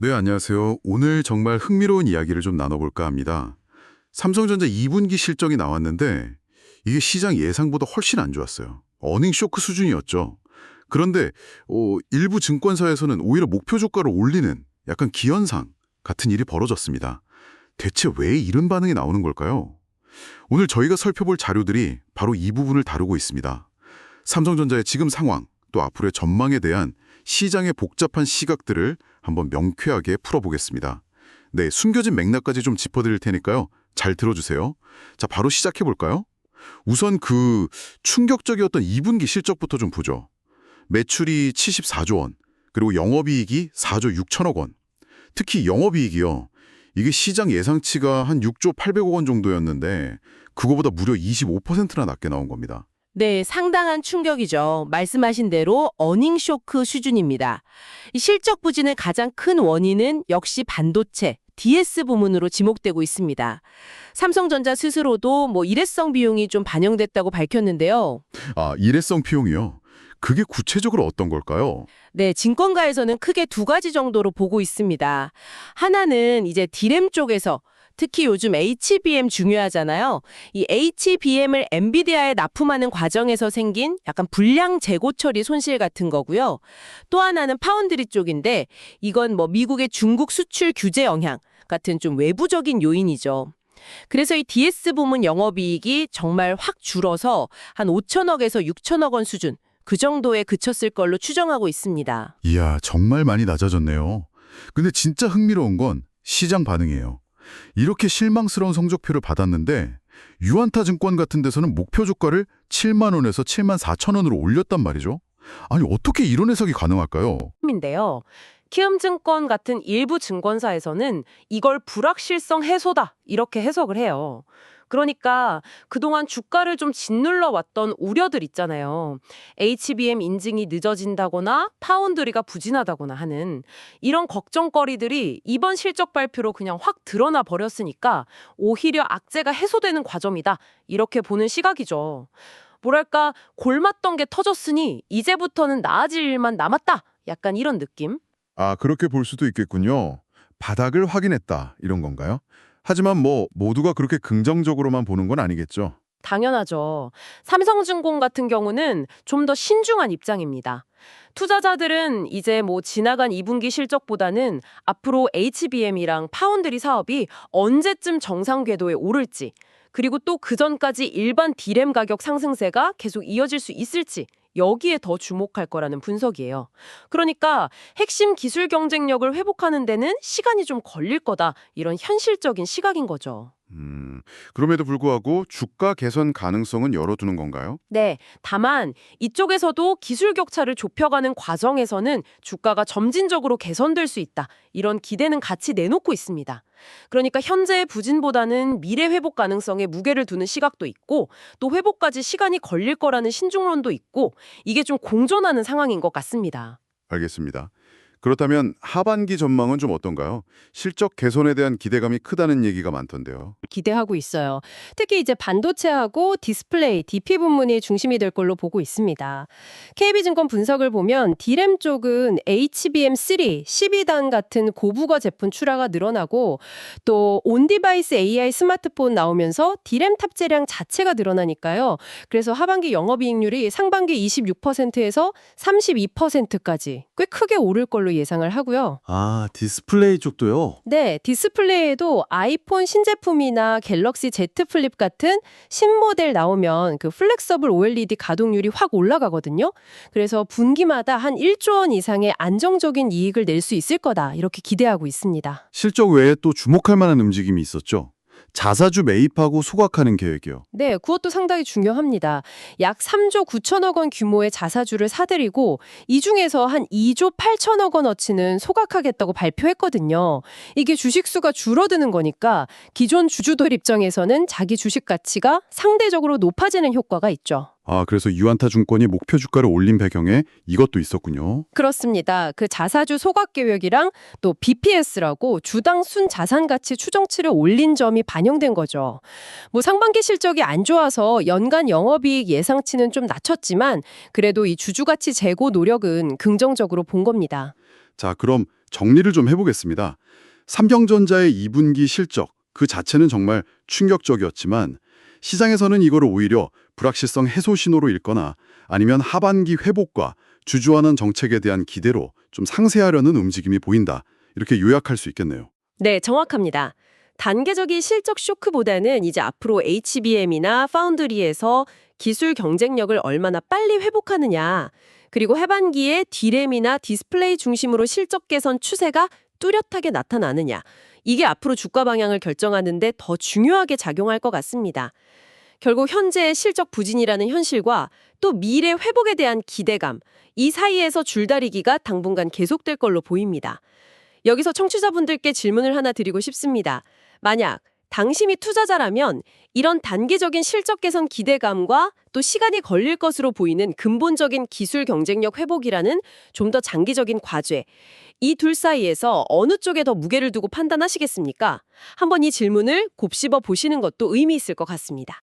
네, 안녕하세요. 오늘 정말 흥미로운 이야기를 좀 나눠볼까 합니다. 삼성전자 2분기 실적이 나왔는데 이게 시장 예상보다 훨씬 안 좋았어요. 어닝 쇼크 수준이었죠. 그런데 일부 증권사에서는 오히려 목표 주가를 올리는 약간 기현상 같은 일이 벌어졌습니다. 대체 왜 이런 반응이 나오는 걸까요? 오늘 저희가 살펴볼 자료들이 바로 이 부분을 다루고 있습니다. 삼성전자의 지금 상황, 또 앞으로의 전망에 대한 시장의 복잡한 시각들을 한번 명쾌하게 풀어보겠습니다. 네, 숨겨진 맥락까지 좀 짚어드릴 테니까요. 잘 들어주세요. 자, 바로 시작해볼까요? 우선 충격적이었던 2분기 실적부터 좀 보죠. 매출이 74조 원, 그리고 영업이익이 4조 6천억 원. 특히 영업이익이요. 이게 시장 예상치가 한 6조 800억 원 정도였는데 그거보다 무려 25%나 낮게 나온 겁니다. 네, 상당한 충격이죠. 말씀하신 대로 어닝 쇼크 수준입니다. 이 실적 부진의 가장 큰 원인은 역시 반도체, DS 부문으로 지목되고 있습니다. 삼성전자 스스로도 일회성 비용이 좀 반영됐다고 밝혔는데요. 아, 일회성 비용이요. 그게 구체적으로 어떤 걸까요? 네, 증권가에서는 크게 두 가지 정도로 보고 있습니다. 하나는 이제 디램 쪽에서 특히 요즘 HBM 중요하잖아요. 이 HBM을 엔비디아에 납품하는 과정에서 생긴 약간 불량 재고 처리 손실 같은 거고요. 또 하나는 파운드리 쪽인데 이건 미국의 중국 수출 규제 영향 같은 좀 외부적인 요인이죠. 그래서 이 DS 부문 영업이익이 정말 확 줄어서 한 5천억에서 6천억 원 수준 그 정도에 그쳤을 걸로 추정하고 있습니다. 이야, 정말 많이 낮아졌네요. 근데 진짜 흥미로운 건 시장 반응이에요. 이렇게 실망스러운 성적표를 받았는데 유안타 증권 같은 데서는 목표 주가를 7만 원에서 7만 4천 원으로 올렸단 말이죠. 아니, 어떻게 이런 해석이 가능할까요? 인데요. 키움증권 같은 일부 증권사에서는 이걸 불확실성 해소다 이렇게 해석을 해요. 그러니까 그동안 주가를 좀 짓눌러 왔던 우려들 있잖아요. HBM 인증이 늦어진다거나 파운드리가 부진하다거나 하는 이런 걱정거리들이 이번 실적 발표로 그냥 확 드러나 버렸으니까 오히려 악재가 해소되는 과정이다 이렇게 보는 시각이죠. 뭐랄까 골맞던 게 터졌으니 이제부터는 나아질 일만 남았다 약간 이런 느낌? 아, 그렇게 볼 수도 있겠군요. 바닥을 확인했다, 이런 건가요? 하지만 모두가 그렇게 긍정적으로만 보는 건 아니겠죠. 당연하죠. 삼성증권 같은 경우는 좀 더 신중한 입장입니다. 투자자들은 이제 지나간 2분기 실적보다는 앞으로 HBM이랑 파운드리 사업이 언제쯤 정상 궤도에 오를지, 그리고 또 그전까지 일반 디램 가격 상승세가 계속 이어질 수 있을지 여기에 더 주목할 거라는 분석이에요. 그러니까 핵심 기술 경쟁력을 회복하는 데는 시간이 좀 걸릴 거다. 이런 현실적인 시각인 거죠. 그럼에도 불구하고 주가 개선 가능성은 열어두는 건가요? 네, 다만 이쪽에서도 기술 격차를 좁혀가는 과정에서는 주가가 점진적으로 개선될 수 있다. 이런 기대는 같이 내놓고 있습니다. 그러니까 현재의 부진보다는 미래 회복 가능성에 무게를 두는 시각도 있고 또 회복까지 시간이 걸릴 거라는 신중론도 있고 이게 좀 공존하는 상황인 것 같습니다. 알겠습니다. 그렇다면 하반기 전망은 좀 어떤가요? 실적 개선에 대한 기대감이 크다는 얘기가 많던데요. 기대하고 있어요. 특히 이제 반도체하고 디스플레이, DP 부문이 중심이 될 걸로 보고 있습니다. KB증권 분석을 보면 D램 쪽은 HBM3, 12단 같은 고부가 제품 출하가 늘어나고 또 온디바이스 AI 스마트폰 나오면서 D램 탑재량 자체가 늘어나니까요. 그래서 하반기 영업이익률이 상반기 26%에서 32%까지 꽤 크게 오를 걸로 예상을 하고요. 아, 디스플레이 쪽도요? 네, 디스플레이에도 아이폰 신제품이나 갤럭시 Z 플립 같은 신모델 나오면 그 플렉서블 OLED 가동률이 확 올라가거든요. 그래서 분기마다 한 1조 원 이상의 안정적인 이익을 낼 수 있을 거다. 이렇게 기대하고 있습니다. 실적 외에 또 주목할 만한 움직임이 있었죠. 자사주 매입하고 소각하는 계획이요. 네, 그것도 상당히 중요합니다. 약 3조 9천억 원 규모의 자사주를 사들이고 이 중에서 한 2조 8천억 원어치는 소각하겠다고 발표했거든요. 이게 주식수가 줄어드는 거니까 기존 주주들 입장에서는 자기 주식 가치가 상대적으로 높아지는 효과가 있죠. 아, 그래서 유안타 증권이 목표 주가를 올린 배경에 이것도 있었군요. 그렇습니다. 그 자사주 소각 계획이랑 또 BPS라고 주당 순 자산 가치 추정치를 올린 점이 반영된 거죠. 상반기 실적이 안 좋아서 연간 영업이익 예상치는 좀 낮췄지만 그래도 이 주주 가치 제고 노력은 긍정적으로 본 겁니다. 자, 그럼 정리를 좀 해보겠습니다. 삼성전자의 2분기 실적 그 자체는 정말 충격적이었지만 시장에서는 이걸 오히려 불확실성 해소 신호로 읽거나 아니면 하반기 회복과 주주환원 정책에 대한 기대로 좀 상쇄하려는 움직임이 보인다. 이렇게 요약할 수 있겠네요. 네, 정확합니다. 단계적인 실적 쇼크보다는 이제 앞으로 HBM이나 파운드리에서 기술 경쟁력을 얼마나 빨리 회복하느냐, 그리고 하반기에 D램이나 디스플레이 중심으로 실적 개선 추세가 뚜렷하게 나타나느냐, 이게 앞으로 주가 방향을 결정하는 데 더 중요하게 작용할 것 같습니다. 결국 현재의 실적 부진이라는 현실과 또 미래 회복에 대한 기대감, 이 사이에서 줄다리기가 당분간 계속될 걸로 보입니다. 여기서 청취자분들께 질문을 하나 드리고 싶습니다. 만약 당신이 투자자라면 이런 단기적인 실적 개선 기대감과 또 시간이 걸릴 것으로 보이는 근본적인 기술 경쟁력 회복이라는 좀 더 장기적인 과제, 이 둘 사이에서 어느 쪽에 더 무게를 두고 판단하시겠습니까? 한번 이 질문을 곱씹어 보시는 것도 의미 있을 것 같습니다.